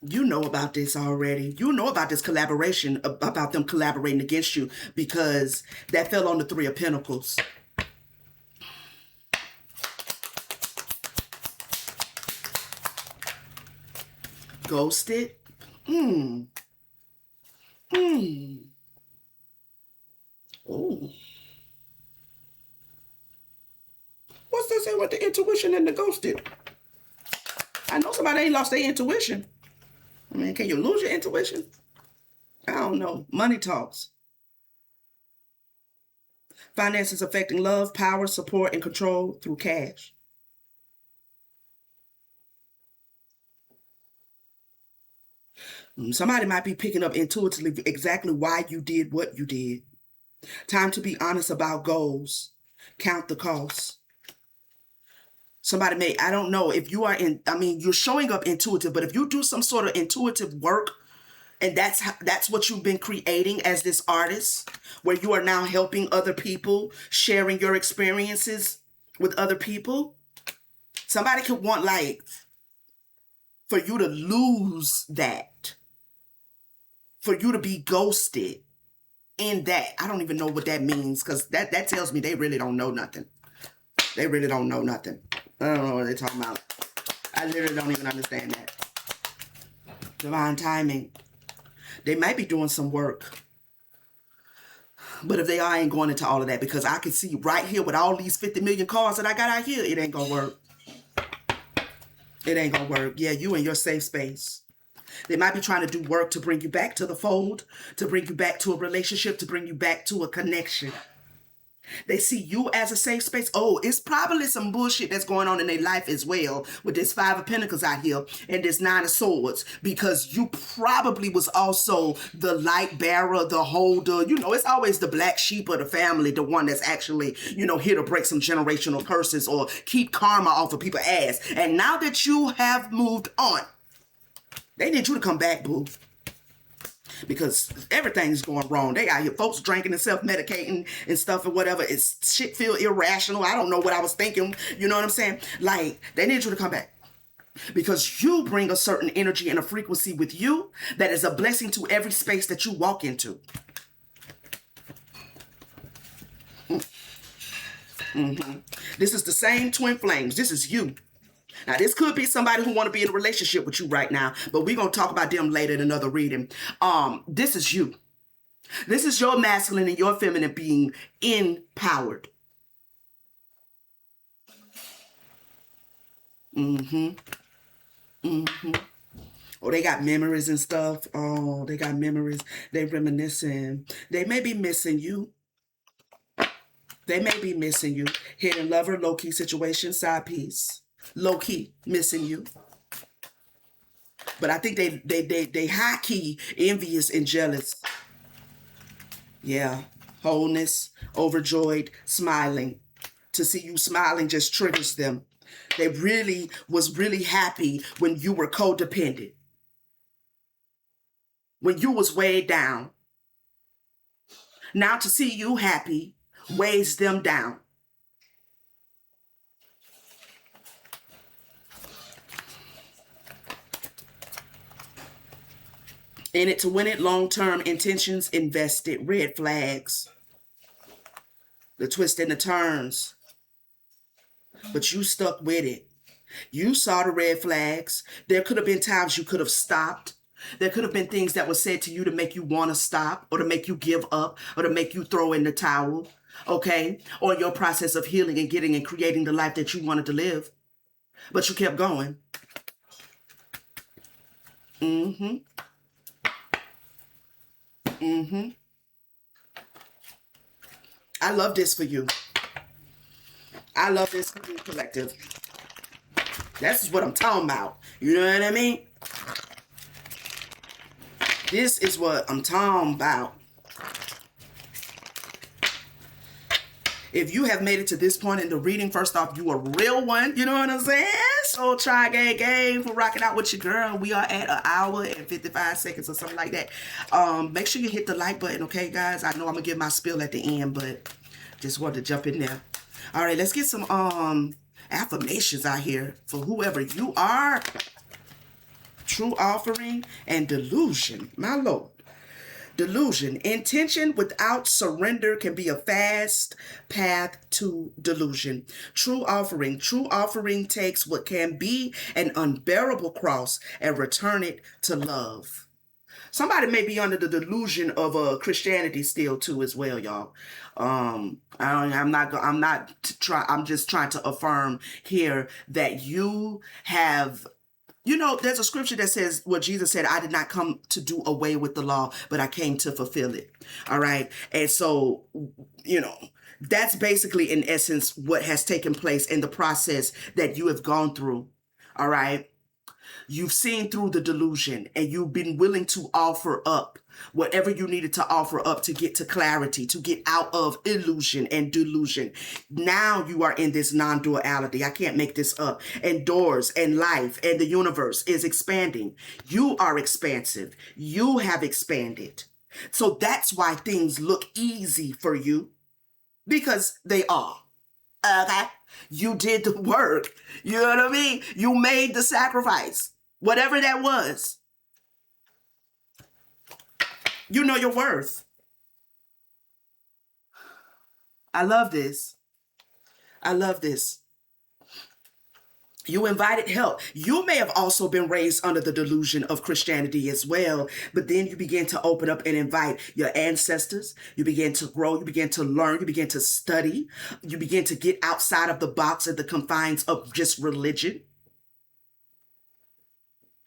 You know about this already. You know about this collaboration, about them collaborating against you, because that fell on the Three of Pentacles. Ghosted. Oh. What's this saying with the intuition and the ghosted? I know somebody ain't lost their intuition. I mean, can you lose your intuition? I don't know. Money talks. Finances affecting love, power, support, and control through cash. Somebody might be picking up intuitively exactly why you did what you did. Time to be honest about goals. Count the costs. Somebody may, I don't know if you are you're showing up intuitive, but if you do some sort of intuitive work, and that's what you've been creating as this artist, where you are now helping other people, sharing your experiences with other people. Somebody could want, like, for you to lose that, for you to be ghosted in that. I don't even know what that means, because that tells me they really don't know nothing. They really don't know nothing. I don't know what they're talking about. I literally don't even understand that. Divine timing. They might be doing some work. But if they are, I ain't going into all of that, because I can see right here with all these 50 million cars that I got out here, it ain't gonna work. It ain't gonna work. Yeah, you in your safe space. They might be trying to do work to bring you back to the fold, to bring you back to a relationship, to bring you back to a connection. They see you as a safe space. Oh, it's probably some bullshit that's going on in their life as well, with this Five of Pentacles out here and this Nine of Swords, because you probably was also the light bearer, the holder. You know, it's always the black sheep of the family, the one that's actually, you know, here to break some generational curses or keep karma off of people's ass. And now that you have moved on, they need you to come back, boo. Because everything's going wrong. They out here, folks drinking and self-medicating and stuff and whatever. It's shit feel irrational. I don't know what I was thinking. You know what I'm saying? Like, they need you to come back. Because you bring a certain energy and a frequency with you that is a blessing to every space that you walk into. This is the same twin flames. This is you. Now, this could be somebody who want to be in a relationship with you right now, but we're going to talk about them later in another reading. This is you. This is your masculine and your feminine being empowered. Oh, they got memories and stuff. Oh, they got memories. They reminiscing. They may be missing you. They may be missing you. Hidden lover, low-key situation, side piece. Low-key missing you. But I think they high-key envious and jealous. Yeah. Wholeness, overjoyed, smiling. To see you smiling just triggers them. They was really happy when you were codependent. When you was weighed down. Now to see you happy weighs them down. In it to win it, long-term intentions invested, red flags, the twists and the turns. But you stuck with it. You saw the red flags. There could have been times you could have stopped. There could have been things that were said to you to make you want to stop, or to make you give up, or to make you throw in the towel, okay? Or your process of healing and getting and creating the life that you wanted to live. But you kept going. I love this for you. I love this for you, collective. That's what I'm talking about. You know what I mean? This is what I'm talking about. If you have made it to this point in the reading, first off, you a real one. You know what I'm saying? So try gang for rocking out with your girl. We are at an hour and 55 seconds or something like that. Make sure you hit the like button, okay, guys? I know I'm going to give my spiel at the end, but just wanted to jump in there. All right, let's get some affirmations out here for whoever you are. True offering and delusion. My Lord. Delusion. Intention without surrender can be a fast path to delusion. True offering. True offering takes what can be an unbearable cross and return it to love. Somebody may be under the delusion of Christianity still too as well, y'all. I'm just trying to affirm here that you have. You know, there's a scripture that says what Jesus said, I did not come to do away with the law, but I came to fulfill it. All right. And so, you know, that's basically in essence what has taken place in the process that you have gone through. All right. You've seen through the delusion and you've been willing to offer up whatever you needed to offer up to get to clarity, to get out of illusion and delusion. Now you are in this non-duality. I can't make this up. And doors and life and the universe is expanding. You are expansive. You have expanded. So that's why things look easy for you, because they are. Okay? You did the work. You know what I mean? You made the sacrifice. Whatever that was. You know your worth. I love this. I love this. You invited help. You may have also been raised under the delusion of Christianity as well, but then you begin to open up and invite your ancestors. You begin to grow. You begin to learn. You begin to study. You begin to get outside of the box and the confines of just religion.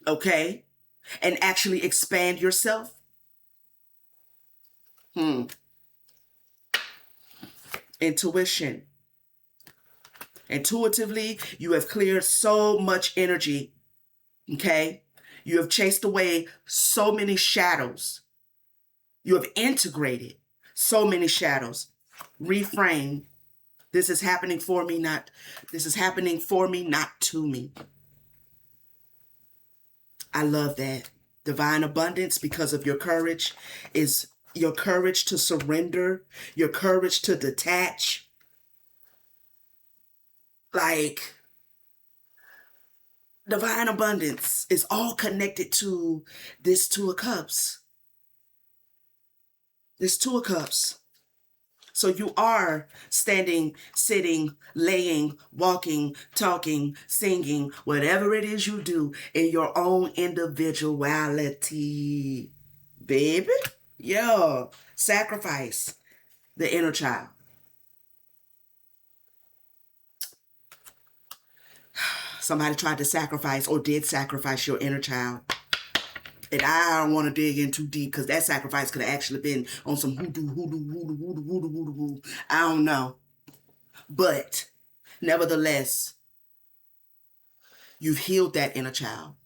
Okay? And actually expand yourself. Intuition. Intuitively, you have cleared so much energy. Okay? You have chased away so many shadows. You have integrated so many shadows. Reframe. This is happening for me, not to me. I love that. Divine abundance, because of your courage, is your courage to surrender, your courage to detach. Like, divine abundance is all connected to this Two of Cups. This Two of Cups. So you are standing, sitting, laying, walking, talking, singing, whatever it is you do in your own individuality. Baby, yo, sacrifice the inner child. Somebody tried to sacrifice or did sacrifice your inner child. And I don't want to dig in too deep because that sacrifice could have actually been on some hoodoo. I don't know. But nevertheless, you've healed that inner child.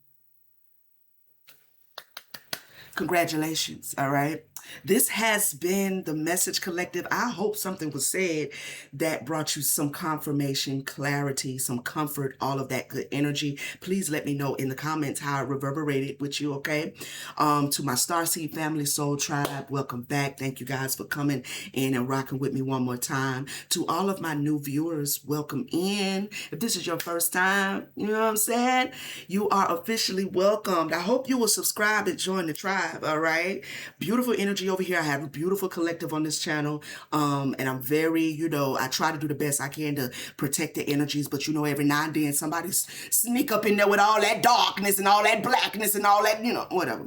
Congratulations, all right? This has been the Message Collective. I hope something was said that brought you some confirmation, clarity, some comfort, all of that good energy. Please let me know in the comments how it reverberated with you, okay? To my Starseed family, Soul Tribe, welcome back. Thank you guys for coming in and rocking with me one more time. To all of my new viewers, welcome in. If this is your first time, you know what I'm saying? You are officially welcomed. I hope you will subscribe and join the tribe, all right? Beautiful energy over here. I have a beautiful collective on this channel. And I'm very, I try to do the best I can to protect the energies, but every now and then somebody sneak up in there with all that darkness and all that blackness and all that, whatever.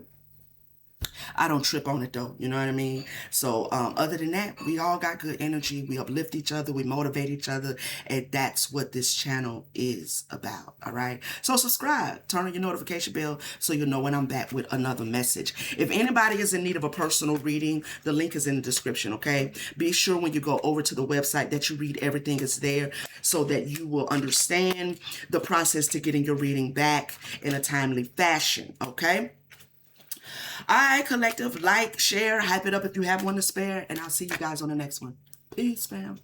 I don't trip on it though, you know what I mean? So other than that, we all got good energy. We uplift each other, we motivate each other, and that's what this channel is about, all right? So subscribe, turn on your notification bell so you'll know when I'm back with another message. If anybody is in need of a personal reading, the link is in the description, okay? Be sure when you go over to the website that you read everything is there so that you will understand the process to getting your reading back in a timely fashion, okay? All right, collective, like, share, hype it up if you have one to spare, and I'll see you guys on the next one. Peace, fam.